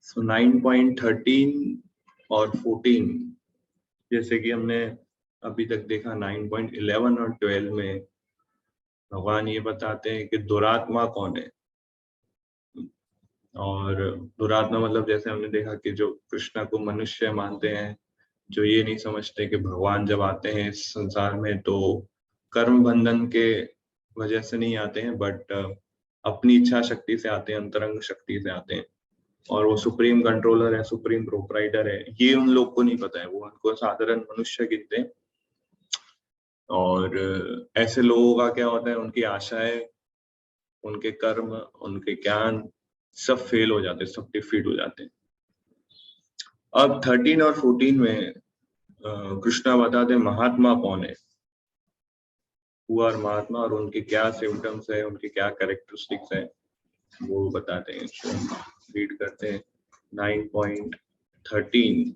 सो 9.13 और 14, जैसे कि हमने अभी तक देखा 9.11 और 12 में भगवान ये बताते हैं कि दुरात्मा कौन है। और दुरात्मा मतलब जैसे हमने देखा कि जो कृष्णा को मनुष्य मानते हैं, जो ये नहीं समझते कि भगवान जब आते हैं इस संसार में तो कर्म बंधन के वजह से नहीं आते हैं, बट अपनी इच्छा शक्ति से आते हैं, अंतरंग शक्ति से आते हैं, और वो सुप्रीम कंट्रोलर है, सुप्रीम प्रोपराइटर है। ये उन लोग को नहीं पता है, वो उनको साधारण मनुष्य गिनते हैं। और ऐसे लोगों का क्या होता है, उनकी आशाएं, उनके कर्म, उनके ज्ञान सब फेल हो जाते हैं, सब डिफीट हो जाते हैं। अब 13 और 14 में कृष्णा बताते महात्मा कौन है, हुआ और महात्मा, और उनके क्या सिम्टम्स है, उनके क्या कैरेक्टरिस्टिक्स है, वो बताते हैं। रीड करते हैं 9.13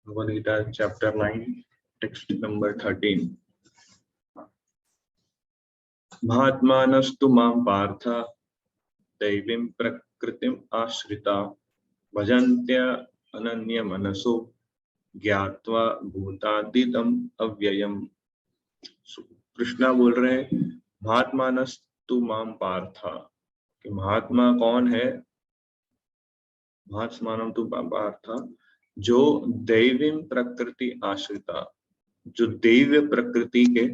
Bhagavad Gita chapter 9 text number 13। महात्मानस्तु मां पार्थ दैवीं प्रकृतिम आश्रिता भजन्त्य अनन्य मनसो ज्ञात्वा भूतातीतम अव्ययम। कृष्णा बोल रहे हैं महात्मानस्तु मां पार्थ, कि महात्मा कौन है, महात्मानम तु मां पार्थ, जो दैवीं प्रकृति आश्रिता, जो दैव प्रकृति के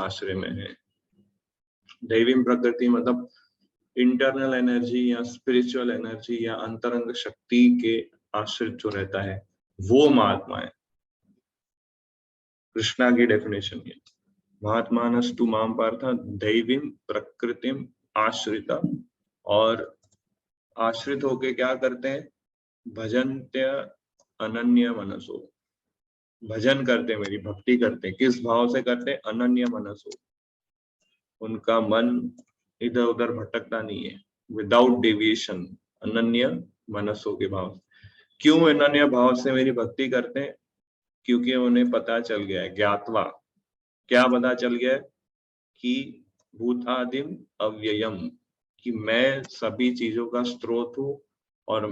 आश्रय में है। दैवीं प्रकृति मतलब इंटरनल एनर्जी या स्पिरिचुअल एनर्जी या अंतरंग शक्ति के आश्रित जो रहता है वो महात्मा है। कृष्णा की डेफिनेशन ये, महात्मानस्तु मां पार्थ दैवीं प्रकृतिम आश्रिता, और आश्रित होके क्या करते हैं, भजन्त्य अनन्य मनसो, भजन करते हैं, मेरी भक्ति करते हैं। किस भाव से करते हैं, अनन्य मनसो, उनका मन इधर उधर भटकता नहीं है, विदाउट डेविएशन, अनन्य मनसो के भाव। क्यों अनन्य भाव से मेरी भक्ति करते हैं, क्योंकि उन्हें पता चल गया है, ज्ञातवा, क्या पता चल गया है, कि भूतादिम अव्ययम, कि मैं सभी चीजों का स्रोत हूँ और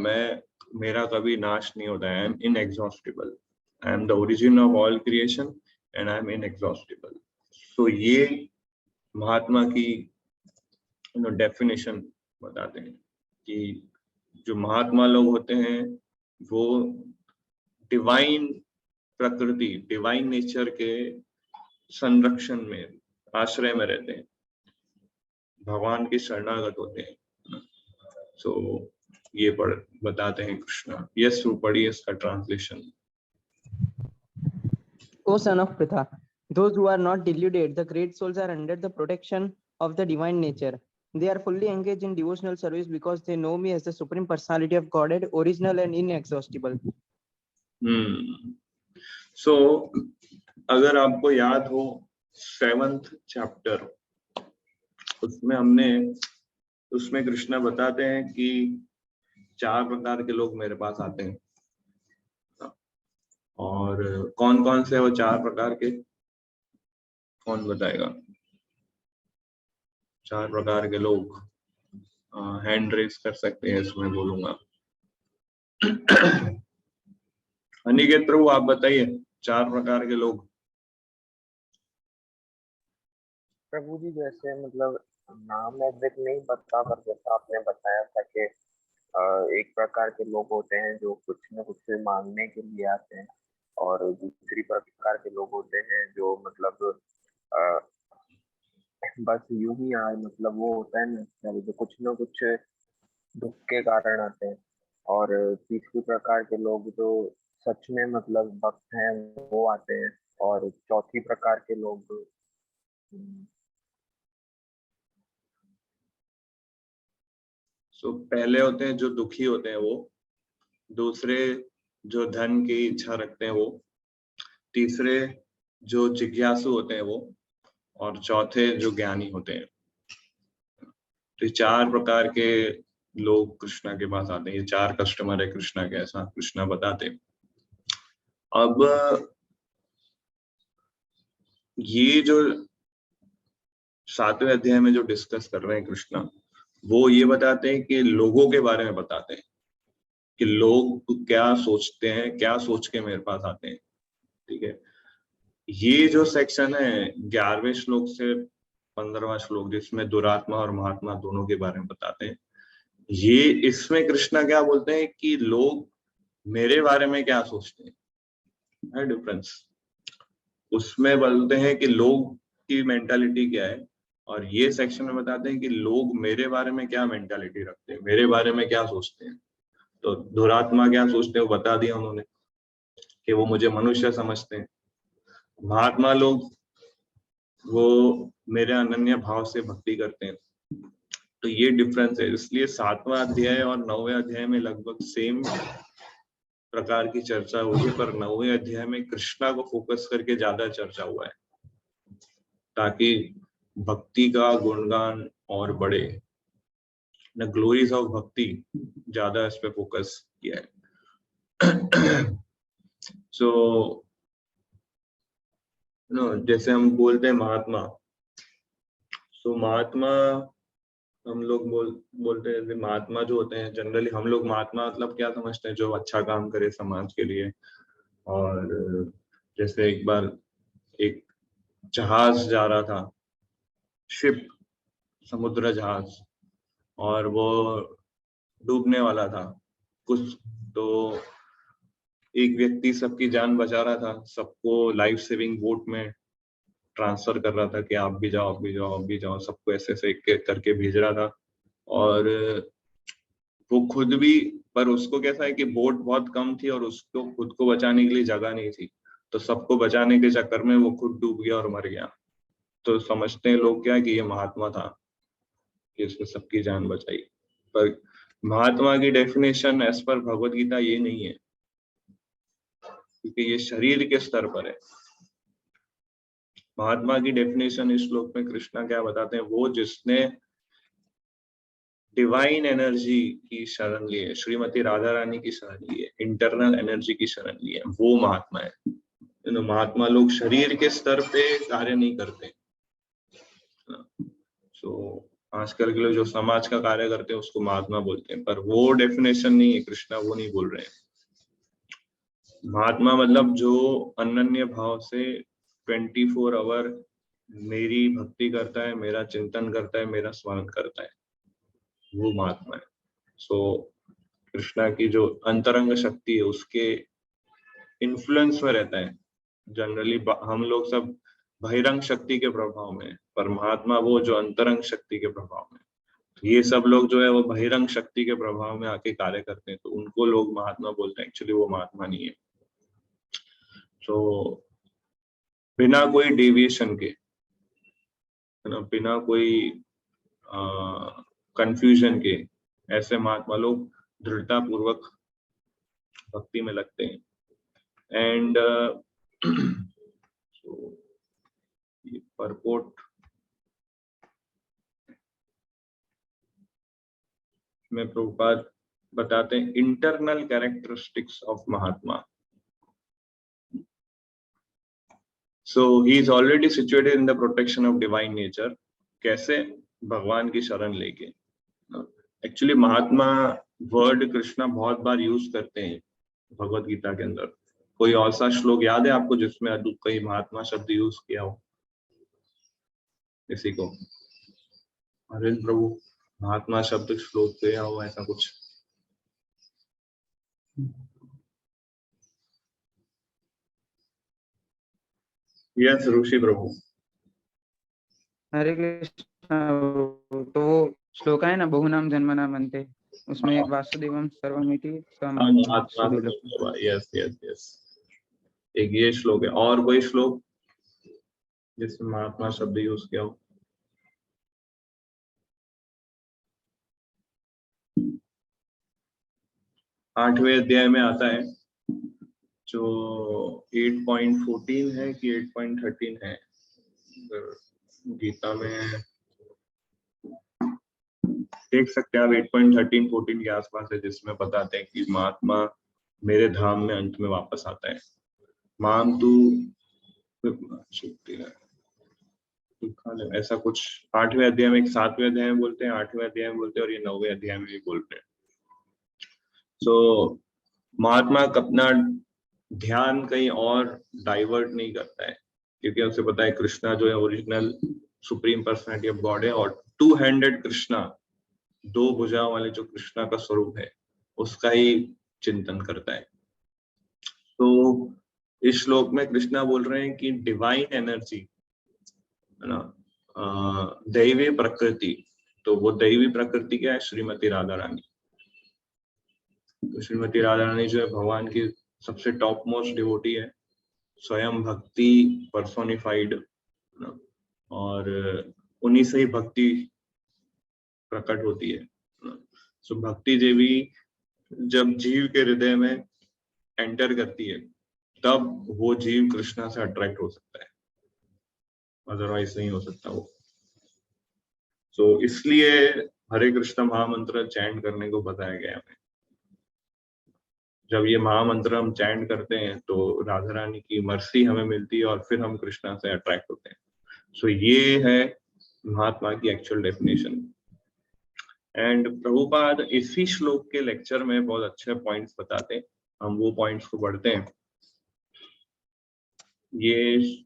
मेरा कभी नाश नहीं होता है। I am inexhaustible, I am the origin of all creation and I am inexhaustible. So ये महात्मा की डेफिनेशन बताते हैं कि जो महात्मा लोग होते हैं वो डिवाइन प्रकृति, डिवाइन नेचर के संरक्षण में, आश्रय में रहते हैं, भगवान के शरणागत होते हैं। सो ये बताते हैं कृष्णा। यस, पढ़िए इसका translation. O son of Pritha, those who are not deluded, the great souls are under the protection of the divine nature. They are fully engaged in devotional service because they know me as the supreme personality of Godhead, original and inexhaustible. So अगर आपको याद हो 7th chapter, उसमें कृष्णा बताते हैं कि 4 प्रकार के लोग मेरे पास आते हैं, और कौन कौन से वो 4 प्रकार के, कौन बताएगा? 4 प्रकार के लोग हैंड रेस कर सकते हैं, इसमें बोलूंगा। अनिकेत प्रभु आप बताइए 4 प्रकार के लोग। प्रभु जी, जैसे मतलब नाम एग्जैक्ट नहीं बता कर, जैसा आपने बताया था कि एक प्रकार के लोग होते हैं जो कुछ न कुछ मांगने के लिए आते हैं, और दूसरी प्रकार के लोग होते हैं जो मतलब बस यूं ही आए, मतलब वो होता है ना जो कुछ न कुछ दुख के कारण आते हैं। और तीसरी प्रकार के लोग जो सच में मतलब भक्त हैं वो आते हैं। और चौथी प्रकार के लोग पहले होते हैं जो दुखी होते हैं वो, दूसरे जो धन की इच्छा रखते हैं वो, तीसरे जो जिज्ञासु होते हैं वो, और चौथे जो ज्ञानी होते हैं। तो 4 प्रकार के लोग कृष्णा के पास आते हैं, ये 4 कस्टमर है कृष्णा के, ऐसा कृष्णा बताते हैं। अब ये जो 7वें अध्याय में जो डिस्कस कर रहे हैं कृष्णा, वो ये बताते हैं कि लोगों के बारे में बताते हैं कि लोग क्या सोचते हैं, क्या सोच के मेरे पास आते हैं। ठीक है, ये जो सेक्शन है 11वें श्लोक से 15वां श्लोक, जिसमें दुरात्मा और महात्मा दोनों के बारे में बताते हैं, ये इसमें कृष्णा क्या बोलते हैं कि लोग मेरे बारे में क्या सोचते हैं, है डिफरेंस। उसमें बोलते हैं कि लोग की मेंटालिटी क्या है, और ये सेक्शन में बताते हैं कि लोग मेरे बारे में क्या मेंटालिटी रखते हैं, मेरे बारे में क्या सोचते हैं। तो दुरात्मा क्या सोचते हैं वो बता दिया उन्होंने कि वो मुझे मनुष्य समझते हैं। महात्मा लोग वो मेरे अनन्य भाव से भक्ति करते हैं। तो ये डिफरेंस है, इसलिए 7वां अध्याय और 9वें अध्याय में लगभग सेम प्रकार की चर्चा हुई है, पर 9वें अध्याय में कृष्णा को फोकस करके ज्यादा चर्चा हुआ है, ताकि भक्ति का गुणगान और बढ़े, न ग्लोरीज ऑफ भक्ति ज्यादा इस पे फोकस किया है। सो जैसे हम बोलते हैं महात्मा, तो महात्मा हम लोग बोलते हैं महात्मा जो होते हैं, जनरली हम लोग महात्मा मतलब क्या समझते हैं, जो अच्छा काम करे समाज के लिए। और जैसे एक बार एक जहाज जा रहा था, शिप, समुद्र जहाज, और वो डूबने वाला था कुछ, तो एक व्यक्ति सबकी जान बचा रहा था, सबको लाइफ सेविंग बोट में ट्रांसफर कर रहा था कि आप भी जाओ, आप भी जाओ, आप भी जाओ, सबको ऐसे ऐसे करके भेज रहा था। और वो खुद भी, पर उसको कैसा है कि बोट बहुत कम थी और उसको खुद को बचाने के लिए जगह नहीं थी, तो सबको बचाने के चक्कर में वो खुद डूब गया और मर गया। तो समझते हैं लोग क्या कि ये महात्मा था कि उसने सबकी जान बचाई, पर महात्मा की definition as per Bhagavad Gita ये नहीं है, क्योंकि ये शरीर के स्तर पर है। महात्मा की डेफिनेशन इस श्लोक में कृष्णा क्या बताते हैं, वो जिसने डिवाइन एनर्जी की शरण ली है, श्रीमती राधा रानी की शरण ली है, इंटरनल एनर्जी की शरण ली है, वो महात्मा है। महात्मा लोग शरीर के स्तर पे कार्य नहीं करते। सो आजकल के लोग जो समाज का कार्य करते हैं उसको महात्मा बोलते हैं, पर वो डेफिनेशन नहीं है, कृष्णा वो नहीं बोल रहे हैं। महात्मा मतलब जो अनन्य भाव से 24 आवर मेरी भक्ति करता है, मेरा चिंतन करता है, मेरा स्मरण करता है, वो महात्मा है। सो कृष्णा की जो अंतरंग शक्ति है उसके इन्फ्लुएंस में रहता है। जनरली हम लोग सब बहिरंग शक्ति के प्रभाव में, पर महात्मा वो जो अंतरंग शक्ति के प्रभाव में। ये सब लोग जो है वो बहिरंग शक्ति के प्रभाव में आके कार्य करते हैं, तो उनको लोग महात्मा बोलते हैं। एक्चुअली वो महात्मा नहीं है। तो बिना कोई डेविएशन के, है ना, बिना कोई कंफ्यूजन के, ऐसे महात्मा लोग दृढ़ता पूर्वक भक्ति में लगते हैं। एंड परपोर्ट में प्रभुपाद बताते हैं internal characteristics of Mahatma. So he is already situated in the protection of divine nature. कैसे? भगवान की शरण लेके। एक्चुअली महात्मा वर्ड कृष्णा बहुत बार यूज करते हैं भगवत गीता के अंदर। कोई और सा श्लोक याद है आपको जिसमें कहीं महात्मा शब्द यूज किया हो किसी को? अरविंद प्रभु, महात्मा शब्द श्लोक किया हो ऐसा कुछ? यस ऋषि प्रभु। हरे कृष्णा। तो वो श्लोक है ना, बहुनाम जन्मनाम अन्ते, उसमें वासुदेवम सर्वमिति महात्मा, यस यस यस, एक ये श्लोक है। और कोई श्लोक जिसमें महात्मा शब्द यूज किया हो? आठवें अध्याय में आता है, जो 8.14 है कि 8.13 है गीता में, देख सकते हैं आप, 8.13-14 के आसपास है, जिसमें बताते हैं कि महात्मा मेरे धाम में अंत में वापस आता है। माम तू ऐसा कुछ 8वें अध्याय में, 7वें अध्याय में बोलते हैं, 8वें अध्याय में बोलते हैं, और ये 9वें अध्याय में भी बोलते हैं। सो महात्मा अपना ध्यान कहीं और डाइवर्ट नहीं करता है, क्योंकि उसे पता है कृष्णा जो है original supreme personality of God है, और 2-हैंडेड कृष्णा, 2 भुजाओं वाले जो कृष्णा का स्वरूप है उसका ही चिंतन करता है। तो इस श्लोक में कृष्णा बोल रहे हैं कि डिवाइन एनर्जी है ना, दैवी प्रकृति, तो वो दैवी प्रकृति क्या है? श्रीमती राधा रानी। तो श्रीमती राधा रानी जो है भगवान की सबसे टॉप मोस्ट डिवोटी है, स्वयं भक्ति पर्सोनिफाइड, और उन्हीं से ही भक्ति प्रकट होती है। सो भक्ति देवी जब जीव के हृदय में एंटर करती है तब वो जीव कृष्णा से अट्रैक्ट हो सकता है, अदरवाइज नहीं हो सकता वो। सो इसलिए हरे कृष्ण महामंत्र चैंट करने को बताया गया है। जब ये महामंत्र हम चैंट करते हैं तो राधा रानी की मर्सी हमें मिलती है और फिर हम कृष्णा से अट्रैक्ट होते हैं। सो ये है महात्मा की एक्चुअल डेफिनेशन। एंड प्रभुपाद इसी श्लोक के लेक्चर में बहुत अच्छे पॉइंट्स बताते हैं, हम वो पॉइंट्स को पढ़ते हैं। ये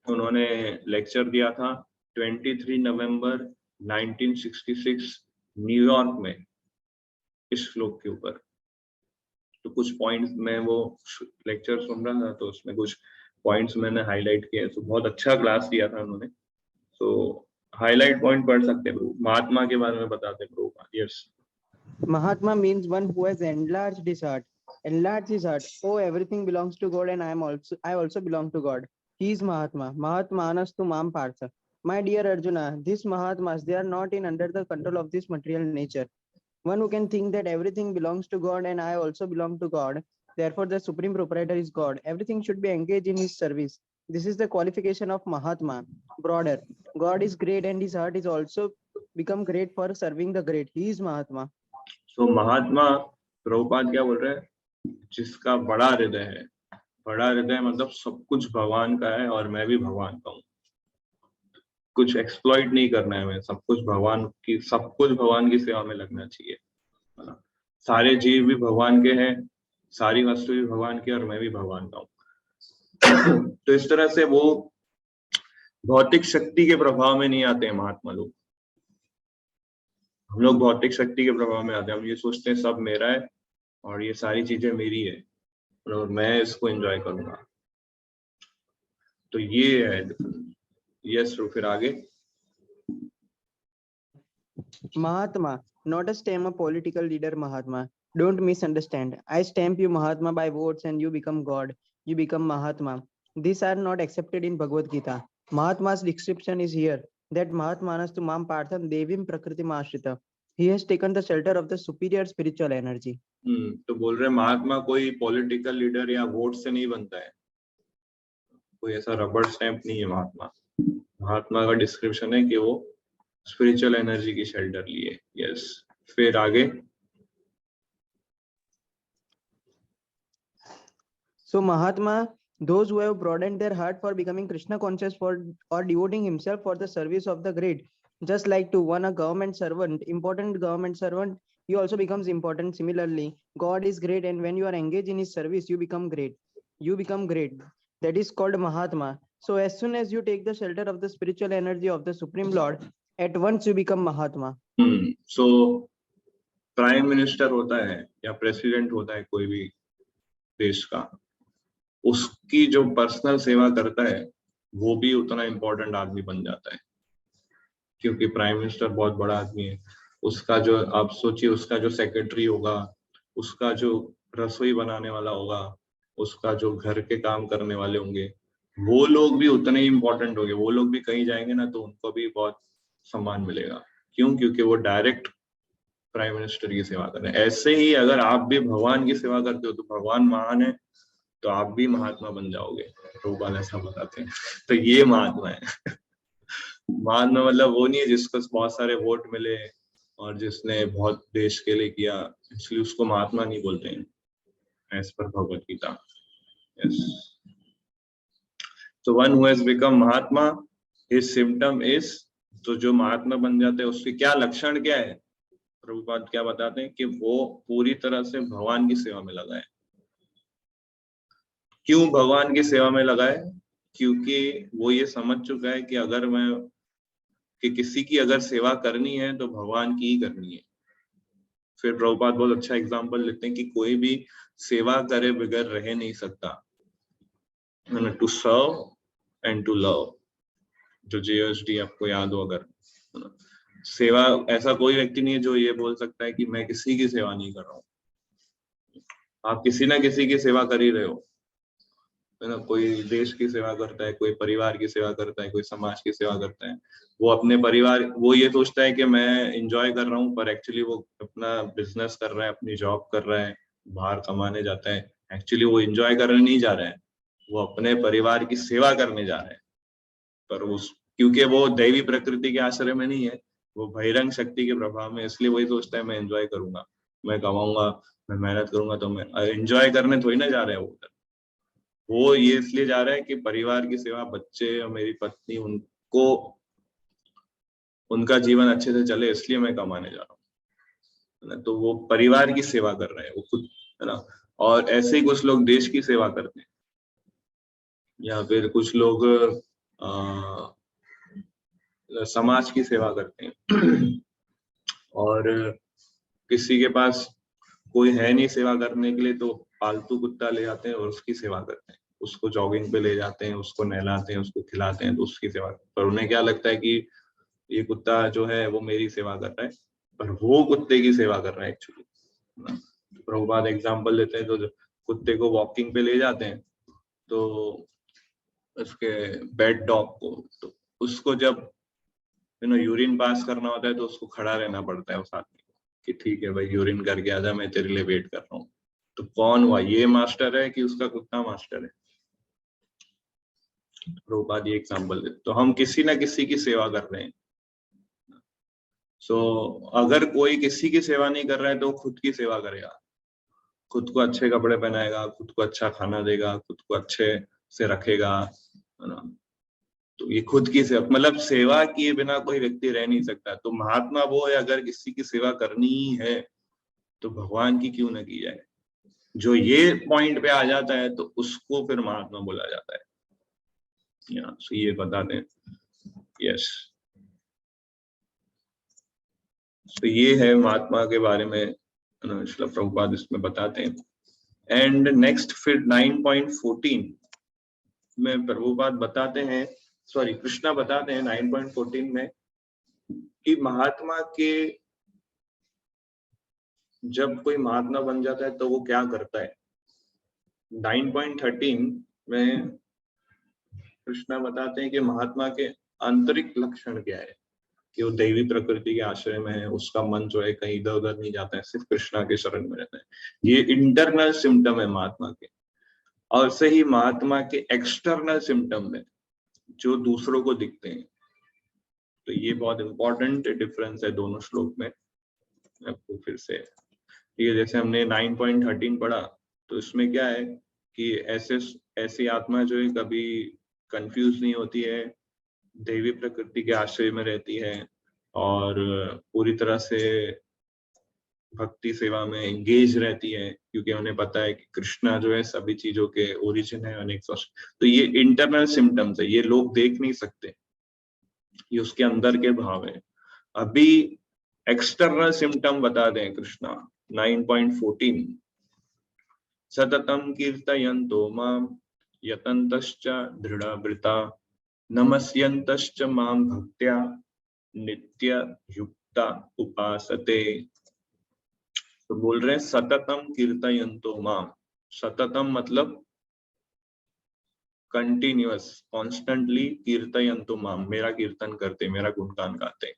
उन्होंने लेक्चर दिया था 23 नवंबर 1966 न्यूयॉर्क में इस श्लोक के ऊपर। तो कुछ पॉइंट्स में वो लेक्चर सुन रहा था तो उसमें कुछ पॉइंट्स मैंने हाईलाइट किए। तो बहुत अच्छा क्लास दिया था उन्होंने। तो हाईलाइट पॉइंट पढ़ सकते हैं। महात्मा के बारे में बताते हैं Prabhupada. Yes, Mahatma means one who has enlarged his heart. Enlarged his heart. Oh, everything belongs to God, and I also belong to God. He is Mahatma. Mahatmanas tu mam partha. My dear Arjuna, these Mahatmas, they are not in under the control of this material nature. One who can think that everything belongs to God and I also belong to God. Therefore, the supreme proprietor is God. Everything should be engaged in his service. This is the qualification of Mahatma. Broader. God is great and his heart is also become great for serving the great. He is Mahatma. तो महात्मा प्रभुपाद क्या बोल रहे हैं? जिसका बड़ा हृदय है। बड़ा हृदय मतलब सब कुछ भगवान का है और मैं भी भगवान का हूँ। कुछ एक्सप्लॉइट नहीं करना है, मैं सब कुछ भगवान की सेवा में लगना चाहिए। सारे जीव भी भगवान के हैं, सारी वस्तु भी भगवान की, और मैं भी भगवान का हूँ। तो इस तरह से वो भौतिक शक्ति के प्रभाव में नहीं आते हैं महात्मा लोग। हम लोग भौतिक शक्ति के प्रभाव में आते हैं। हम ये सोचते हैं सब मेरा है और ये सारी चीजें मेरी है और मैं इसको एंजॉय करूंगा। तो ये है। यस, तो फिर आगे। Mahatma, not a stamp a political leader Mahatma. Don't misunderstand. I stamp you Mahatma by votes and you become God. You become Mahatma. These are not accepted in Bhagavad Gita. Mahatma's description is here. That Mahatmanas tu mam partham devim prakriti ashrita. He has taken the shelter of the superior spiritual energy. तो बोल रहे महात्मा कोई political leader या vote से नहीं बनता है, कोई ऐसा रबर स्टैंप नहीं है महात्मा। महात्मा का डिस्क्रिप्शन है कि वो स्पिरिचुअल एनर्जी की शेल्टर लिए। यस, फिर आगे। So Mahatma, those who have broadened their heart for becoming Krishna conscious for or devoting himself for the service of the great, just like to one a government servant, important government servant, he also becomes important. Similarly, God is great, and when you are engaged in his service, you become great. You become great. That is called Mahatma. So as soon as you take the shelter of the spiritual energy of the Supreme Lord, at once you become Mahatma. So prime minister होता है या president होता है कोई भी देश का, उसकी जो पर्सनल सेवा करता है वो भी उतना इम्पोर्टेंट आदमी बन जाता है, क्योंकि प्राइम मिनिस्टर बहुत बड़ा आदमी है। उसका जो, आप सोचिए, उसका जो सेक्रेटरी होगा, उसका जो रसोई बनाने वाला होगा, उसका जो घर के काम करने वाले होंगे, वो लोग भी उतने ही इम्पोर्टेंट होंगे। वो लोग भी कहीं जाएंगे ना तो उनको भी बहुत सम्मान मिलेगा। क्यों? क्योंकि वो डायरेक्ट प्राइम मिनिस्टर की सेवा कर रहे हैं। ऐसे ही अगर आप भी भगवान की सेवा करते हो तो भगवान महान है तो आप भी महात्मा बन जाओगे। रूपाल ऐसा बताते हैं। तो ये महात्मा है। महात्मा मतलब वो नहीं है जिसको बहुत सारे वोट मिले और जिसने बहुत देश के लिए किया, इसलिए उसको महात्मा नहीं बोलते हैं एज पर Bhagavad Gita. Yes, so one who has become Mahatma his symptom is, तो जो महात्मा बन जाते हैं उसके क्या लक्षण क्या है, प्रभुपाद क्या बताते हैं कि वो पूरी तरह से भगवान की सेवा में लगा है। क्यों भगवान की सेवा में लगा है? क्योंकि वो ये समझ चुका है कि अगर मैं कि किसी की अगर सेवा करनी है तो भगवान की ही करनी है। फिर प्रभुपाद बहुत अच्छा एग्जांपल लेते हैं कि कोई भी सेवा करे बगैर रह नहीं सकता, to serve and to love, जो JSD आपको याद हो अगर, सेवा, ऐसा कोई व्यक्ति नहीं है जो ये बोल सकता है कि मैं किसी की सेवा नहीं कर रहा हूँ। आप किसी ना किसी की सेवा कर ही रहे हो, है ना। कोई देश की सेवा करता है, कोई परिवार की सेवा करता है, कोई समाज की सेवा करता है। वो अपने परिवार, वो ये सोचता है कि मैं एंजॉय कर रहा हूँ, पर एक्चुअली वो अपना बिजनेस कर रहा है, अपनी जॉब कर रहा है, बाहर कमाने जाता है। एक्चुअली वो एंजॉय करने नहीं जा रहा है, वो अपने परिवार की सेवा करने जा रहा है। पर उस, क्योंकि वो दैवी प्रकृति के आश्रय में नहीं है, वो बहिरंग शक्ति के प्रभाव में, इसलिए वही सोचता है मैं एंजॉय करूंगा, मैं कमाऊंगा, मैं मेहनत करूंगा, तो मैं एंजॉय करने थोड़ी ना जा रहे हैं वो ये इसलिए जा रहा है कि परिवार की सेवा, बच्चे और मेरी पत्नी, उनको उनका जीवन अच्छे से चले, इसलिए मैं कमाने जा रहा हूँ। तो वो परिवार की सेवा कर रहे हैं वो खुद, है ना। और ऐसे ही कुछ लोग देश की सेवा करते हैं, या फिर कुछ लोग समाज की सेवा करते हैं। और किसी के पास कोई है नहीं सेवा करने के लिए, तो पालतू कुत्ता ले जाते हैं और उसकी सेवा करते हैं, उसको जॉगिंग पे ले जाते हैं, उसको नहलाते हैं, उसको खिलाते हैं, तो उसकी सेवा। पर उन्हें क्या लगता है कि ये कुत्ता जो है वो मेरी सेवा कर रहा है, पर वो कुत्ते की सेवा कर रहा है एक्चुअली। तो प्रभुपाद एग्जाम्पल देते हैं, तो कुत्ते को वॉकिंग पे ले जाते हैं, तो उसके बेड डॉग को, तो उसको जब यूरिन पास करना होता है तो उसको खड़ा रहना पड़ता है उस आदमी को, कि ठीक है भाई यूरिन करके आजा, मैं तेरे लिए वेट कर रहा हूँ। तो कौन हुआ, ये मास्टर है कि उसका कुत्ता मास्टर है? प्रभुपाद ये एग्जाम्पल देते। तो हम किसी ना किसी की सेवा कर रहे हैं। अगर कोई किसी की सेवा नहीं कर रहा है तो खुद की सेवा करेगा, खुद को अच्छे कपड़े पहनाएगा, खुद को अच्छा खाना देगा, खुद को अच्छे से रखेगा, है ना। तो ये खुद की सेवा, मतलब सेवा किए बिना कोई व्यक्ति रह नहीं सकता। तो महात्मा वो है, अगर किसी की सेवा करनी ही है तो भगवान की क्यों ना की जाए। जो ये पॉइंट पे आ जाता है तो उसको फिर महात्मा बोला जाता है। ये बता दें। यस, तो ये है महात्मा के बारे में श्रील प्रभुपाद इसमें बताते हैं। एंड नेक्स्ट फिर 9.14 में प्रभुपाद बताते हैं, सॉरी कृष्णा बताते हैं 9.14 में कि महात्मा के, जब कोई महात्मा बन जाता है तो वो क्या करता है। 9.13 में कृष्णा बताते हैं कि महात्मा के आंतरिक लक्षण क्या है, कि वो दैवी प्रकृति के आश्रय में है, उसका मन जो है कहीं इधर उधर नहीं जाता है, सिर्फ कृष्णा के शरण में रहता है। ये इंटरनल सिम्टम है महात्मा के। और से ही महात्मा के एक्सटर्नल सिम्टम में जो दूसरों को दिखते हैं। तो ये बहुत इंपॉर्टेंट डिफरेंस है दोनों श्लोक में। आपको फिर से ये, जैसे हमने 9.13 पढ़ा, तो इसमें क्या है कि ऐसी आत्मा जो है कभी कंफ्यूज नहीं होती है, दैवी प्रकृति के आश्रय में रहती है, और पूरी तरह से भक्ति सेवा में एंगेज रहती है, क्योंकि उन्हें पता है कि कृष्णा जो है सभी चीजों के ओरिजिन है, अनेक सोर्स। तो ये इंटरनल सिम्टम्स है, ये लोग देख नहीं सकते, ये उसके अंदर के भाव है। अभी एक्सटर्नल सिम्टम बता दें कृष्णा 9.14, सततम कीर्तयन्तो माम यतन्तश्च दृढ़वृता नमस्यन्तश्च माम भक्त्या नित्य युक्ता उपासते। तो बोल रहे हैं सततम कीर्तयन्तो माम। सततम मतलब कंटिन्यूअस, कॉन्स्टेंटली, कीर्तयन्तो माम, मेरा कीर्तन करते, मेरा गुणगान गाते।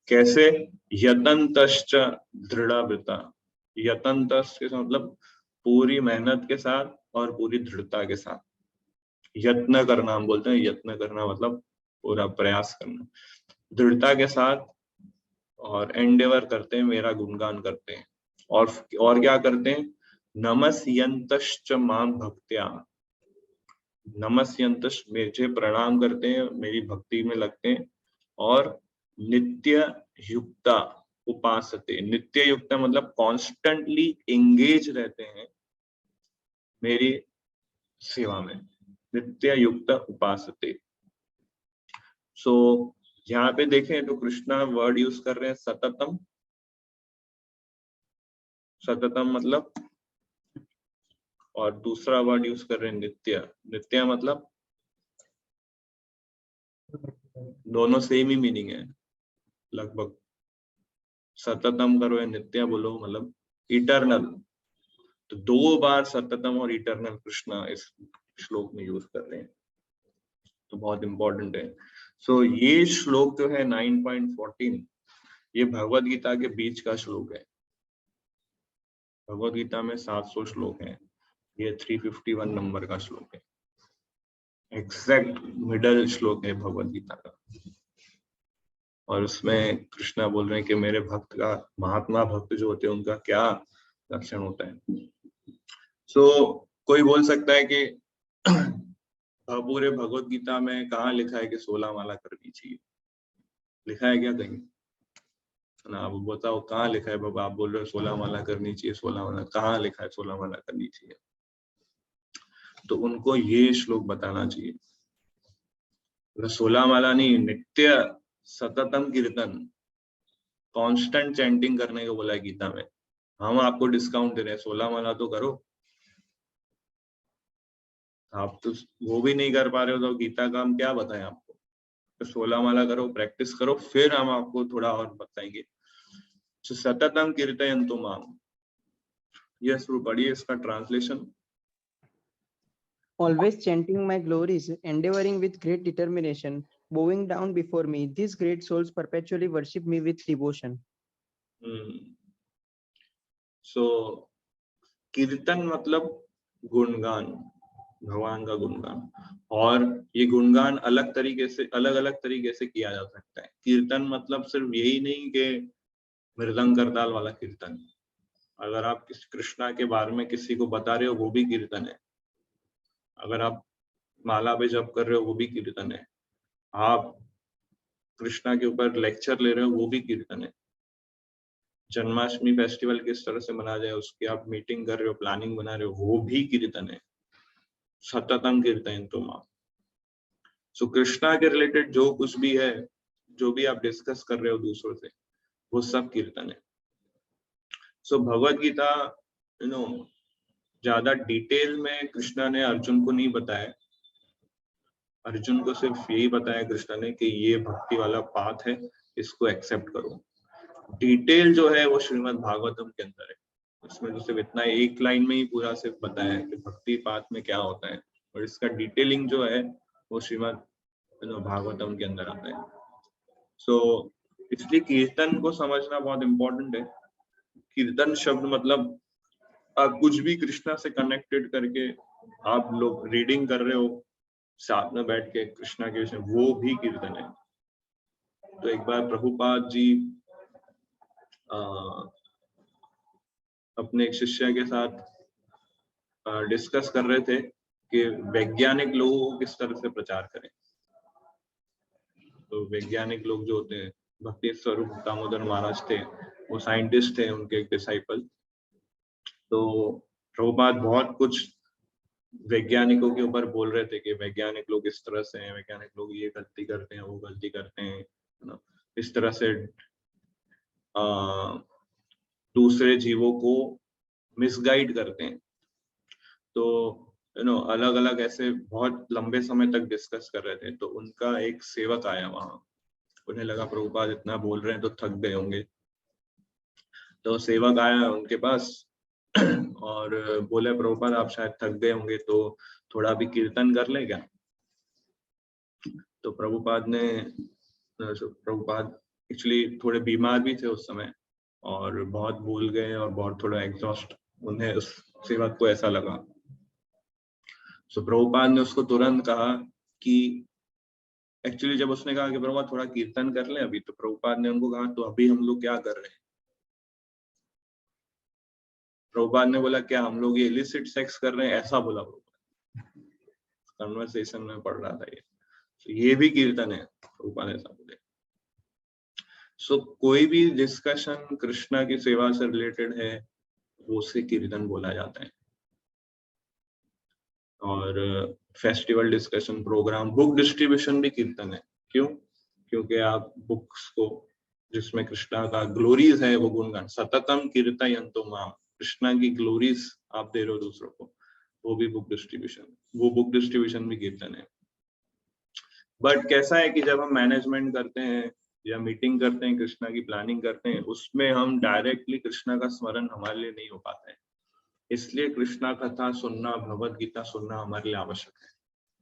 कैसे? यतन्तश्च दृढ़वृता। यतन्तश्च मतलब पूरी मेहनत के साथ और पूरी दृढ़ता के साथ। यत्न करना हम बोलते हैं, यत्न करना मतलब पूरा प्रयास करना, दृढ़ता के साथ, और एंडेवर करते हैं, मेरा गुणगान करते हैं। और क्या करते हैं? नमस्यन्तश्च माम भक्त्या। नमस्यंतश, मुझे प्रणाम करते हैं, मेरी भक्ति में लगते हैं, और नित्य युक्ता उपासते, नित्य युक्ता मतलब कॉन्स्टेंटली एंगेज रहते हैं मेरी सेवा में, नित्य युक्त उपासते। सो यहाँ पे देखें तो कृष्णा वर्ड यूज कर रहे हैं सततम, सततम मतलब, और दूसरा वर्ड यूज कर रहे हैं नित्य, नित्य मतलब दोनों सेम ही मीनिंग है लगभग, सततम करो या नित्य बोलो मतलब इटर्नल, तो 2 बार सततम और इटर्नल कृष्णा इस श्लोक में यूज कर रहे हैं, तो बहुत इंपॉर्टेंट है। सो ये श्लोक जो है 9.14, ये भगवत गीता के बीच का श्लोक है। भगवत गीता में 700 श्लोक हैं, ये 351 नंबर का श्लोक है, एग्जैक्ट मिडल श्लोक है भगवत गीता का। और उसमें कृष्णा बोल रहे हैं कि मेरे भक्त का, महात्मा भक्त जो होते हैं उनका क्या लक्षण होता है। सो कोई बोल सकता है कि पूरे भगवत गीता में कहाँ लिखा है कि 16 माला करनी चाहिए, लिखा है क्या कहीं ना? आप बताओ कहाँ लिखा है बाबा, आप बोल रहे हो 16 माला करनी चाहिए, 16 माला कहाँ लिखा है 16 माला करनी चाहिए? तो उनको ये श्लोक बताना चाहिए, 16 माला नहीं, नित्य सततम कीर्तन, कांस्टेंट चैंटिंग करने को बोला है गीता में। हम आपको डिस्काउंट दे रहे हैं, 16 माला तो करो, आप तो वो भी नहीं कर पा रहे हो, तो गीता का हम क्या बताएं आपको? तो 16 माला करो, प्रैक्टिस करो, फिर हम आपको थोड़ा और बताएंगे। तो सततम कीर्तयन्तु माम, ये शुरू पढ़िए इसका translation. Always chanting my glories, endeavoring with great determination, bowing down before me, these great souls perpetually worship me with devotion. सो कीर्तन मतलब गुणगान, भगवान का गुणगान, और ये गुणगान अलग अलग तरीके से किया जा सकता है। कीर्तन मतलब सिर्फ यही नहीं कि मृदंग करताल वाला कीर्तन, अगर आप कृष्णा के बारे में किसी को बता रहे हो वो भी कीर्तन है, अगर आप माला पे जप कर रहे हो वो भी कीर्तन है, आप कृष्णा के ऊपर लेक्चर ले रहे हो वो भी कीर्तन है, जन्माष्टमी फेस्टिवल किस तरह से मनाया जाए उसकी आप मीटिंग कर रहे हो, प्लानिंग बना रहे हो, वो भी कीर्तन है। सततम कीर्तन तुम आप। सो कृष्णा के रिलेटेड जो कुछ भी है, जो भी आप डिस्कस कर रहे हो दूसरों से, वो सब कीर्तन है। सो भगवत गीता ज्यादा डिटेल में कृष्णा ने अर्जुन को नहीं बताया, अर्जुन को सिर्फ यही बताया कृष्णा ने कि ये भक्ति वाला पाथ है, इसको एक्सेप्ट करो। डिटेल जो है वो श्रीमद् भागवतम के अंदर है, उसमें तो सिर्फ इतना एक लाइन में ही पूरा सिर्फ बताया है कि भक्ति पाथ में क्या होता है, और इसका डिटेलिंग जो है वो श्रीमद् भागवतम के अंदर आता है। सो इसलिए कीर्तन को समझना बहुत इंपॉर्टेंट है। कीर्तन शब्द मतलब आप कुछ भी कृष्णा से कनेक्टेड करके आप लोग रीडिंग कर रहे हो साथ में बैठ के कृष्णा के विषय, वो भी कीर्तन है। तो एक बार प्रभुपाद जी अपने एक शिष्य के साथ डिस्कस कर रहे थे कि वैज्ञानिक लोगों को किस तरह से प्रचार करें। तो वैज्ञानिक लोग जो होते हैं, भक्ति स्वरूप दामोदर महाराज थे, वो साइंटिस्ट थे, उनके एक डिसाइपल। तो प्रभुपाद बहुत कुछ वैज्ञानिकों के ऊपर बोल रहे थे कि वैज्ञानिक लोग इस तरह से हैं, वैज्ञानिक लोग ये गलती करते हैं, वो गलती करते हैं, इस तरह से दूसरे जीवों को मिसगाइड करते हैं। तो अलग अलग ऐसे बहुत लंबे समय तक डिस्कस कर रहे थे। तो उनका एक सेवक आया वहां, उन्हें लगा प्रभुपाद इतना बोल रहे हैं तो थक गए होंगे, तो सेवक आया उनके पास और बोले प्रभुपाद आप शायद थक गए होंगे, तो थोड़ा भी कीर्तन कर ले क्या? तो प्रभुपाद एक्चुअली थोड़े बीमार भी थे उस समय और बहुत भूल गए और बहुत थोड़ा एग्जॉस्ट, उन्हें उस सेवक को ऐसा लगा। सो प्रभुपाद ने उसको तुरंत कहा कि एक्चुअली जब उसने कहा कि प्रभुपाद थोड़ा कीर्तन कर ले अभी, तो प्रभुपाद ने उनको कहा तो अभी हम लोग क्या कर रहे हैं? प्रभुपाद ने बोला क्या हम लोग ये इलिसिट सेक्स कर रहे हैं, ऐसा बोला प्रभुपाद। कन्वर्सेशन में पढ़ रहा था ये। तो ये भी कीर्तन है, प्रभुपाद ऐसा बोले। सो कोई भी डिस्कशन कृष्णा की सेवा से रिलेटेड है वो उसे कीर्तन बोला जाता है। और festival discussion, program, book distribution भी कीर्तन है। क्यों? क्योंकि आप बुक्स को जिसमें कृष्णा का ग्लोरीज है वो गुणगान, सततम कीर्तयन्तो माम, कृष्णा की ग्लोरीज आप दे रहे हो दूसरों को, वो भी बुक डिस्ट्रीब्यूशन, वो बुक डिस्ट्रीब्यूशन भी कीर्तन है। बट कैसा है कि जब हम मैनेजमेंट करते हैं या मीटिंग करते हैं, कृष्णा की प्लानिंग करते हैं, उसमें हम डायरेक्टली कृष्णा का स्मरण हमारे लिए नहीं हो पाता है। इसलिए कृष्णा कथा सुनना, भगवद गीता सुनना हमारे लिए आवश्यक है।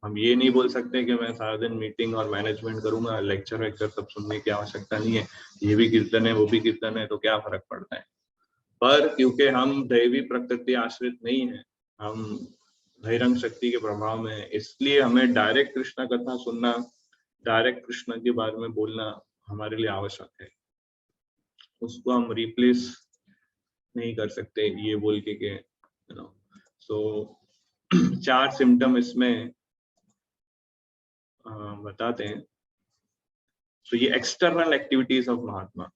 हम ये नहीं बोल सकते कि मैं सारा दिन मीटिंग और मैनेजमेंट करूंगा, लेक्चर वेक्चर सब सुनने की आवश्यकता नहीं है, ये भी कीर्तन है वो भी कीर्तन है, तो क्या फर्क पड़ता है। पर क्योंकि हम दैवी प्रकृति आश्रित नहीं है, हम बहिरंग शक्ति के प्रभाव में है, इसलिए हमें डायरेक्ट कृष्णा कथा सुनना, डायरेक्ट कृष्णा के बारे में बोलना हमारे लिए आवश्यक है। उसको हम रिप्लेस नहीं कर सकते ये बोल के सो 4 सिम्टम इसमें बताते हैं। सो ये एक्सटर्नल एक्टिविटीज ऑफ महात्मा।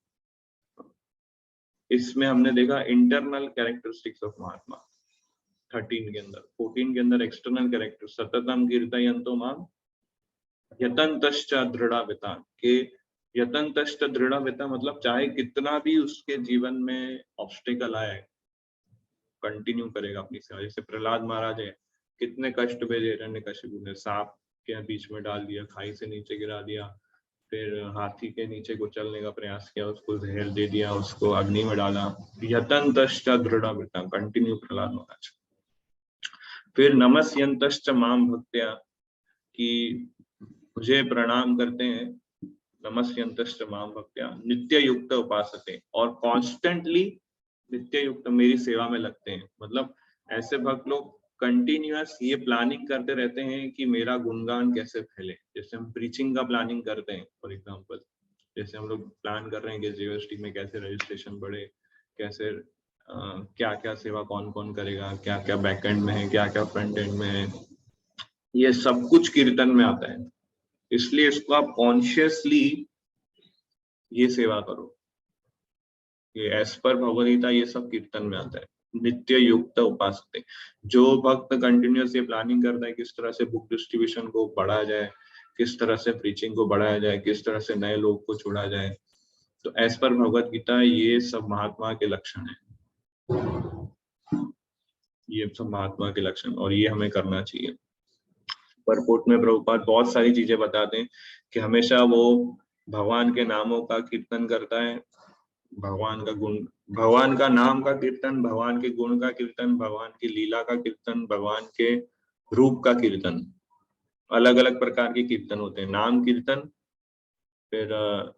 इसमें हमने देखा इंटरनल कैरेक्टरिस्टिक्स ऑफ महात्मा 13 के अंदर। 14 के अंदर एक्सटर्नल कैरेक्टर, सततम कीर्तयन्तो माम यतन्तश्च दृढ़ाविता के, यतन्तश्च दृढ़ाविता मतलब चाहे कितना भी उसके जीवन में ऑब्स्टिकल आए, कंटिन्यू करेगा अपनी सेवा। जैसे प्रहलाद महाराज है, कितने कष्ट भेजे हिरण्यकशिपु ने, सांप के बीच में डाल दिया, खाई से नीचे गिरा दिया, फिर हाथी के नीचे कुचलने का प्रयास किया, उसको जहर दे दिया, उसको अग्नि में डाला। यतन्तश्च दृढ़ाविता, कंटिन्यू प्रहलाद महाराज। फिर नमस्यन्तश्च माम भक्त्या, कि मुझे प्रणाम करते हैं, नमस्यन्तश्च माम भक्त्या, नित्य युक्त उपासते, और कॉन्स्टेंटली नित्य युक्त मेरी सेवा में लगते हैं। मतलब ऐसे भक्त लोग कंटिन्यूअस ये प्लानिंग करते रहते हैं कि मेरा गुणगान कैसे फैले। जैसे हम प्रीचिंग का प्लानिंग करते हैं, फॉर एग्जांपल जैसे हम लोग प्लान कर रहे हैं कि जीएसटी में कैसे रजिस्ट्रेशन बढ़े, कैसे क्या क्या सेवा कौन कौन करेगा, क्या क्या बैकएंड में है, क्या क्या फ्रंट एंड में है, ये सब कुछ कीर्तन में आता है। इसलिए इसको आप कॉन्शियसली ये सेवा करो, ये एज पर भगवद गीता ये सब कीर्तन में आता है। नित्य युक्त उपासते, जो भक्त कंटिन्यूअस ये प्लानिंग करता है किस तरह से बुक डिस्ट्रीब्यूशन को बढ़ाया जाए, किस तरह से प्रीचिंग को बढ़ाया जाए, किस तरह से नए लोग को छोड़ा जाए, तो एज पर भगवद गीता ये सब महात्मा के लक्षण है, ये सब महात्मा के लक्षण, और ये हमें करना चाहिए। परपोर्ट में प्रभुपाद बहुत सारी चीजें बताते हैं कि हमेशा वो भगवान के नामों का कीर्तन करता है, भगवान का गुण, भगवान का नाम का कीर्तन, भगवान के गुण का कीर्तन, भगवान की लीला का कीर्तन, भगवान के रूप का कीर्तन। अलग अलग प्रकार के कीर्तन होते हैं, नाम कीर्तन, फिर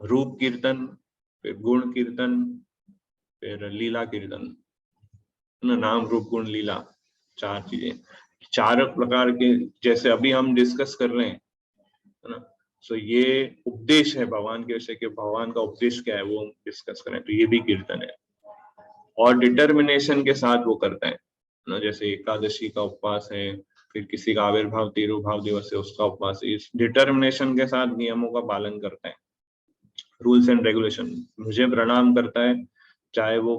रूप कीर्तन, फिर गुण कीर्तन, फिर लीला कीर्तन। नाम रूप गुण लीला, 4 चीजें, 4 प्रकार के। जैसे अभी हम डिस्कस कर रहे हैं, है ना, सो ये उपदेश है भगवान के विषय के, भगवान का उपदेश क्या है वो हम डिस्कस करें, तो ये भी कीर्तन है। और डिटर्मिनेशन के साथ वो करता है ना, जैसे एकादशी का उपवास है, फिर किसी का आविर्भाव तिरुभाव दिवस है उसका उपवास है, इस डिटर्मिनेशन के साथ नियमों का पालन करता है, रूल्स एंड रेगुलेशन। मुझे प्रणाम करता है, चाहे वो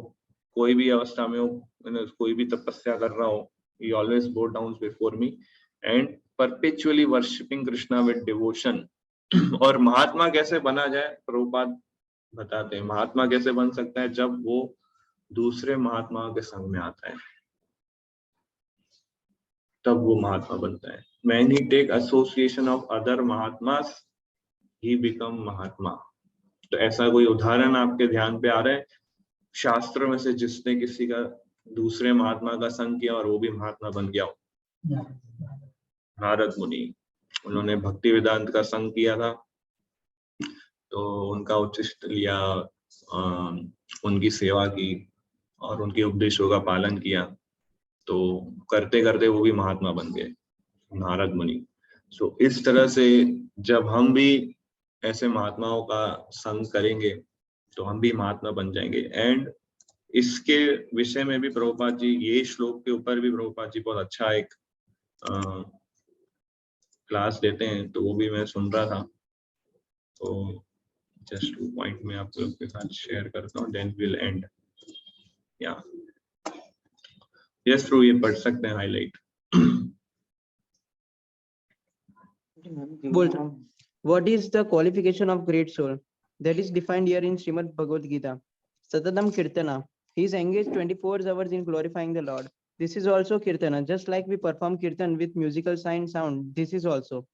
कोई भी अवस्था में हो, कोई भी तपस्या कर रहा हो, he always bow down before me and perpetually worshiping Krishna with devotion। और महात्मा कैसे बना जाए, प्रभुपाद बताते हैं महात्मा कैसे बन सकता है, जब वो दूसरे महात्माओं के संग में आता है, तब वो महात्मा बनता है। When he take association of other mahatmas, he become महात्मा। तो ऐसा कोई उदाहरण आपके ध्यान पे आ रहा है शास्त्र में से जिसने किसी का दूसरे महात्मा का संग किया और वो भी महात्मा बन गया हो? नारद मुनि, उन्होंने भक्ति वेदांत का संग किया था, तो उनका उच्चिष्ट लिया, उनकी सेवा की और उनके उपदेशों का पालन किया, तो करते करते वो भी महात्मा बन गए, नारद मुनि। सो इस तरह से जब हम भी ऐसे महात्माओं का संग करेंगे तो हम भी महात्मा बन जाएंगे। एंड इसके विषय में भी प्रभुपाद जी, ये श्लोक के ऊपर भी प्रभुपाद जी बहुत अच्छा एक क्लास देते हैं तो वो भी मैं सुन रहा था, तो जस्ट 2 पॉइंट में आप लोग के साथ शेयर करता हूँ, देन विल एंड। या यस थ्रू ये पढ़ सकते हैं हाईलाइट। बोल What is the qualification of great soul? That is defined here in Srimad Bhagavad Gita. Satatam Kirtana. He is engaged 24 hours in glorifying the Lord. This is also Kirtana. Just like we perform Kirtan with musical sound, this is also.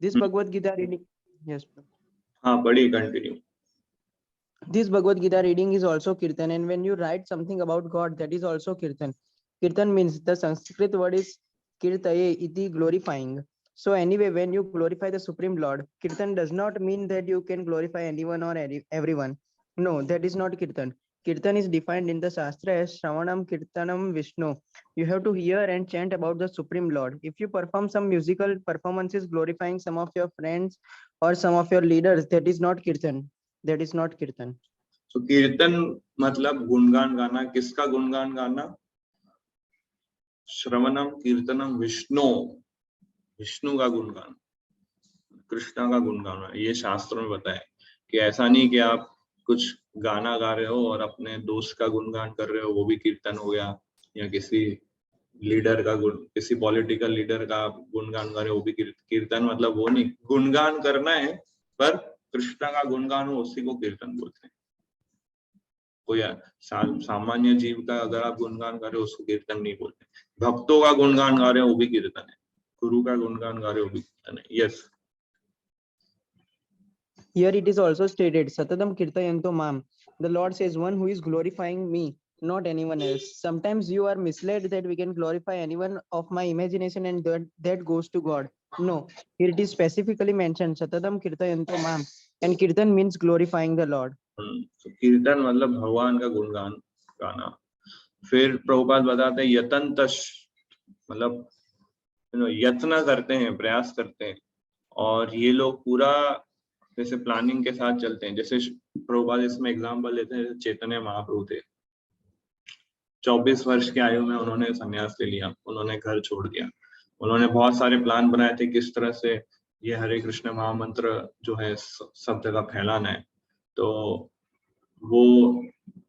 This Bhagavad Gita reading. Yes. हाँ पढ़िए, continue. This Bhagavad Gita reading is also Kirtan, and when you write something about God, that is also Kirtan. Kirtan means the Sanskrit word is Kirtaye iti, glorifying. So anyway, when you glorify the Supreme Lord, Kirtan does not mean that you can glorify anyone or everyone. No, that is not Kirtan. Kirtan is defined in the Shastra as Shravanam Kirtanam Vishnu. You have to hear and chant about the Supreme Lord. If you perform some musical performances glorifying some of your friends or some of your leaders, that is not Kirtan. That is not Kirtan. तो कीर्तन मतलब गुणगान गाना। किसका गुणगान गाना? श्रवणम कीर्तनम विष्णु, विष्णु का गुणगान, कृष्णा का गुणगान। ये शास्त्रों में बताया कि ऐसा नहीं कि आप कुछ गाना गा रहे हो और अपने दोस्त का गुणगान कर रहे हो, वो भी कीर्तन हो गया, या किसी लीडर का किसी पॉलिटिकल लीडर का गुणगान गा रहे हो, वो भी कीर्तन। मतलब वो नहीं, गुणगान करना है पर कृष्णा का गुणगान हो, उसी को कीर्तन बोलते हैं। कोई सामान्य जीव का अगर आप गुणगान गा रहे हो, उसको कीर्तन नहीं बोलते। भक्तों का गुणगान गा रहे हो, वो भी कीर्तन है। गुरु का गुणगान गा रहे हो, वो भी कीर्तन है। Yes. Here it is also stated, Satatam Kirtayanto Mam. The Lord says, one who is glorifying me, not anyone else. Sometimes you are misled that we can glorify anyone of my imagination and that goes to God. No, here it is specifically mentioned, Satatam Kirtayanto Mam. And Kirtan means glorifying the Lord. तो कीर्तन मतलब भगवान का गुणगान गाना। फिर प्रभुपाद बताते हैं यतंतश, मतलब यत्न करते हैं, प्रयास करते हैं, और ये लोग पूरा जैसे प्लानिंग के साथ चलते हैं। जैसे प्रभुपाद इसमें एग्जांपल लेते हैं, चैतन्य महाप्रभु थे, 24 वर्ष की आयु में उन्होंने संन्यास ले लिया, उन्होंने घर छोड़ दिया। उन्होंने बहुत सारे प्लान बनाए थे किस तरह से ये हरे कृष्ण महामंत्र जो है सब जगह फैलाना है। तो वो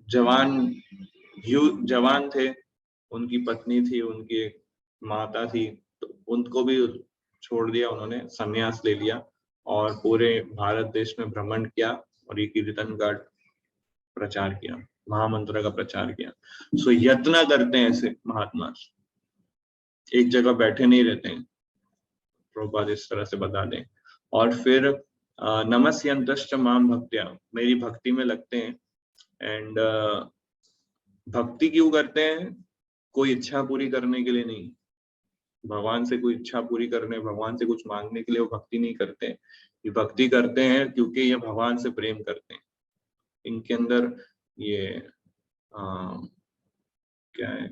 जवान थे, उनकी पत्नी थी, उनकी माता थी, तो उनको भी छोड़ दिया, उन्होंने संन्यास ले लिया और पूरे भारत देश में भ्रमण किया और ये कीर्तन का प्रचार किया, महामंत्र का प्रचार किया। सो यत्न करते हैं ऐसे महात्मा, एक जगह बैठे नहीं रहते हैं, प्रभुपाद इस तरह से बता दें। और फिर नमस्यन्तश्च माम भक्त्या, मेरी भक्ति में लगते हैं। एंड भक्ति क्यों करते हैं? कोई इच्छा पूरी करने के लिए नहीं, भगवान से कोई इच्छा पूरी करने, भगवान से कुछ मांगने के लिए वो भक्ति नहीं करते। ये भक्ति करते हैं क्योंकि ये भगवान से प्रेम करते हैं। इनके अंदर ये क्या है,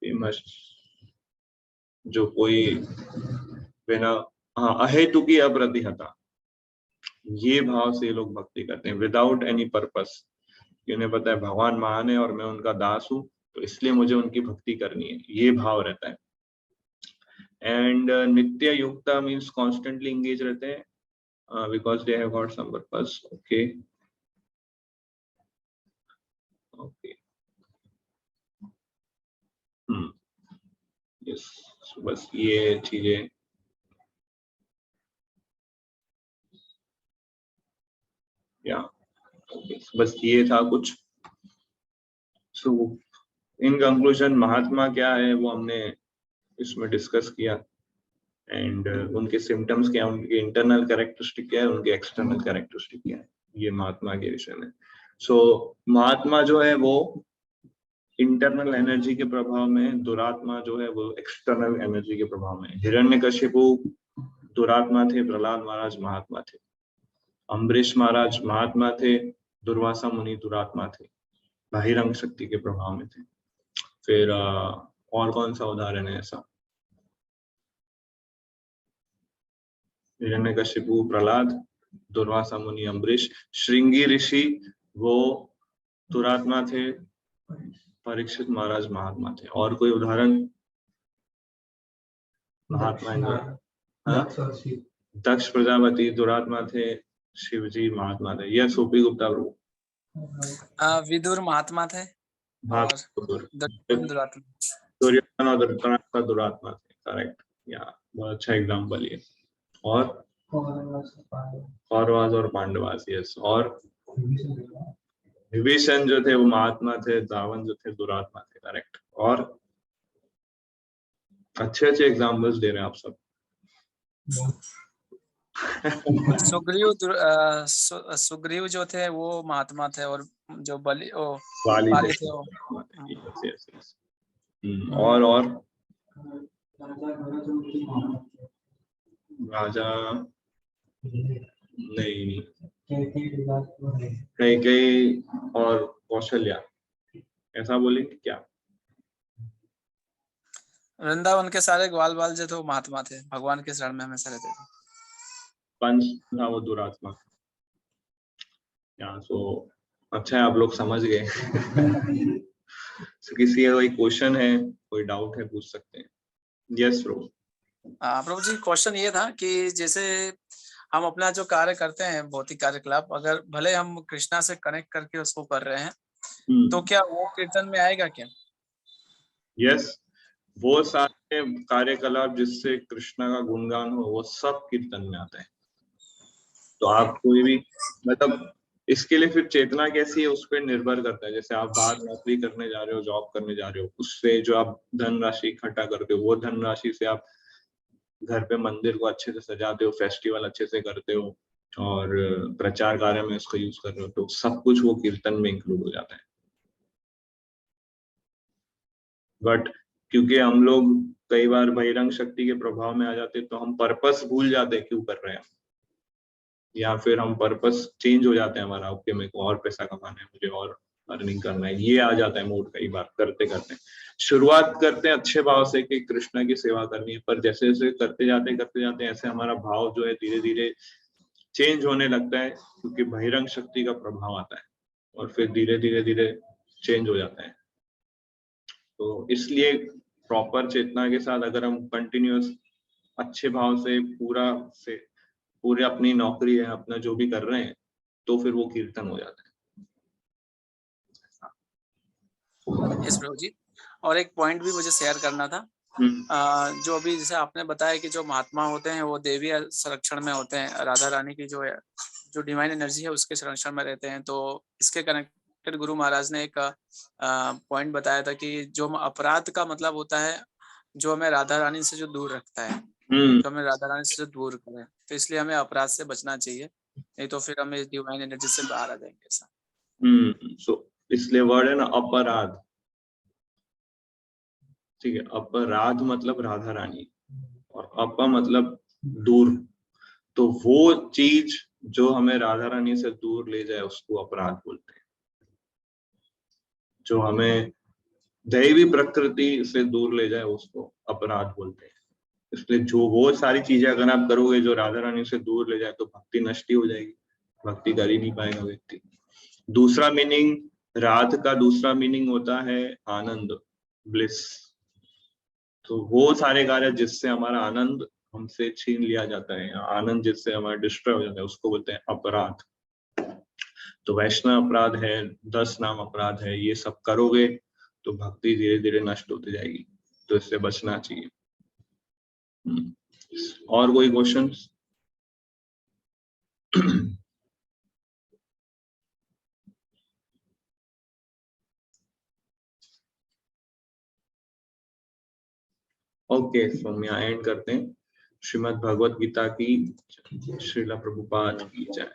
फेमस जो कोई बिना अहेतु की अप्रतिहता, ये भाव से ये लोग भक्ति करते हैं, विदाउट एनी पर्पस। उन्हें पता है भगवान महान है और मैं उनका दास हूँ, तो इसलिए मुझे उनकी भक्ति करनी है, ये भाव रहता है। एंड नित्य युक्ता मीन्स कॉन्स्टेंटली एंगेज रहते हैं, because they have got some purpose. Okay okay, yes, बस ये चीजें। या बस ये था कुछ। सो इन कंक्लूजन महात्मा क्या है वो हमने इसमें डिस्कस किया, एंड उनके सिम्टम्स क्या है, उनके इंटरनल कैरेक्टरिस्टिक क्या है, उनके एक्सटर्नल कैरेक्टरिस्टिक क्या है, ये महात्मा के विषय में। सो महात्मा जो है वो इंटरनल एनर्जी के प्रभाव में, दुरात्मा जो है वो एक्सटर्नल एनर्जी के प्रभाव में। हिरण्यकशिपु दुरात्मा थे, प्रहलाद महाराज महात्मा थे, अम्बरीश महाराज महात्मा थे, दुर्वासा मुनि दुरात्मा थे, बहिरंग शक्ति के प्रभाव में थे। फिर और कौन सा उदाहरण है ऐसा? हिरण्यकशिपु, प्रहलाद, दुर्वासा मुनि, अम्बरीश। श्रृंगी ऋषि वो दुरात्मा थे, परीक्षित महाराज महात्मा थे। और कोई उदाहरण? महात्मा हाँ? दक्ष प्रजापति दुरात्मा थे, शिवजी महात्मा थे। यह सोपी गुप्ता प्रभु। विदुर महात्मा थे और दुरात्मा। दुर्योधन और धृतराष्ट्र दुरात्मा थे। करेक्ट। या बहुत अच्छा एग्जाम्पल ये। और कौरवास और पांडवास। यस। और विभीषण जो थे वो महात्मा थे, रावण जो थे दुरात्मा थे। करेक्ट। और अच्छे अच्छे एग्जाम्पल्स दे रहे हैं आप सब। सुग्रीव जो थे वो महात्मा थे और जो वाली थे वो। Yes yes yes. और राजा नहीं, कई और कौशल्या, ऐसा बोलेंगे क्या? वृंदावन के सारे ग्वाल बाल जो थे वो महात्मा थे, भगवान के शरण में हमेशा रहते थे। पंच था वो दुरात्मा। या सो अच्छा है, आप लोग समझ गए। so, किसी का कोई क्वेश्चन है, कोई डाउट है, पूछ सकते हैं। यस प्रभु। प्रभु जी क्वेश्चन ये था कि जैसे हम अपना जो कार्य करते हैं भौतिक कार्यकलाप, अगर भले हम कृष्णा से कनेक्ट करके उसको कर रहे हैं तो क्या वो कीर्तन में आएगा क्या? यस, वो सारे कार्यकलाप जिससे कृष्णा का गुणगान हो वो सब कीर्तन में आते हैं। तो आप कोई भी मतलब इसके लिए फिर चेतना कैसी है उस पर निर्भर करता है। जैसे आप बाहर नौकरी करने जा रहे हो, जॉब करने जा रहे हो, उससे जो आप धनराशि इकट्ठा करते हो वो धनराशि से आप घर पे मंदिर को अच्छे से सजाते हो, फेस्टिवल अच्छे से करते हो और प्रचार कार्य में उसको यूज कर रहे हो, तो सब कुछ वो कीर्तन में इंक्लूड हो जाता है। बट क्योंकि हम लोग कई बार बहिरंग शक्ति के प्रभाव में आ जाते तो हम पर्पस भूल जाते हैं क्यों कर रहे हैं, या फिर हम पर्पस चेंज हो जाते हैं हमारा, ओके मेरे को और पैसा कमाना है, मुझे और अर्निंग करना है, ये आ जाता है मूड कई बार करते करते। शुरुआत करते हैं अच्छे भाव से कि कृष्णा की सेवा करनी है, पर जैसे जैसे करते जाते ऐसे हमारा भाव जो है धीरे धीरे चेंज होने लगता है, क्योंकि बहिरंग शक्ति का प्रभाव आता है और फिर धीरे धीरे चेंज हो जाता है। तो इसलिए प्रॉपर चेतना के साथ अगर हम कंटिन्यूअस अच्छे भाव से पूरे अपनी नौकरी है, अपना जो भी कर रहे हैं, तो फिर वो कीर्तन हो जाता है। यस प्रभु जी। और एक पॉइंट भी मुझे शेयर करना था। जो अभी जैसे आपने बताया कि जो महात्मा होते हैं वो देवी संरक्षण में होते हैं, राधा रानी की जो डिवाइन एनर्जी है उसके संरक्षण में रहते हैं। तो इसके कनेक्टेड गुरु महाराज ने एक पॉइंट बताया था कि जो अपराध का मतलब होता है जो हमें राधा रानी से जो दूर रखता है, जो हमें राधा रानी से दूर करे, तो इसलिए हमें अपराध से बचना चाहिए, नहीं तो फिर हम इस डिवाइन एनर्जी से बाहर आ जाएंगे ऐसा। सो इसलिए वर्ड है ना अपराध, ठीक है। अपराध मतलब राधा रानी और अपा मतलब दूर, तो वो चीज जो हमें राधा रानी से दूर ले जाए उसको अपराध बोलते हैं। जो हमें दैवी प्रकृति से दूर ले जाए उसको अपराध बोलते हैं। इसलिए जो वो सारी चीजें अगर आप करोगे जो राधा रानी से दूर ले जाए तो भक्ति नष्ट हो जाएगी, भक्ति कर ही नहीं पाएगा व्यक्ति। दूसरा मीनिंग, राध का दूसरा मीनिंग होता है आनंद, ब्लिस। तो वो सारे कार्य जिससे हमारा आनंद हमसे छीन लिया जाता है, आनंद जिससे हमारा डिस्ट्रॉय हो जाता है, उसको बोलते हैं अपराध। तो वैष्णव अपराध है, 10 नाम अपराध है, ये सब करोगे तो भक्ति धीरे धीरे नष्ट होती जाएगी, तो इससे बचना चाहिए। और कोई क्वेश्चंस? ओके, तो यहाँ एंड करते हैं। श्रीमद् भगवत गीता की, श्रीला प्रभुपाद की जय।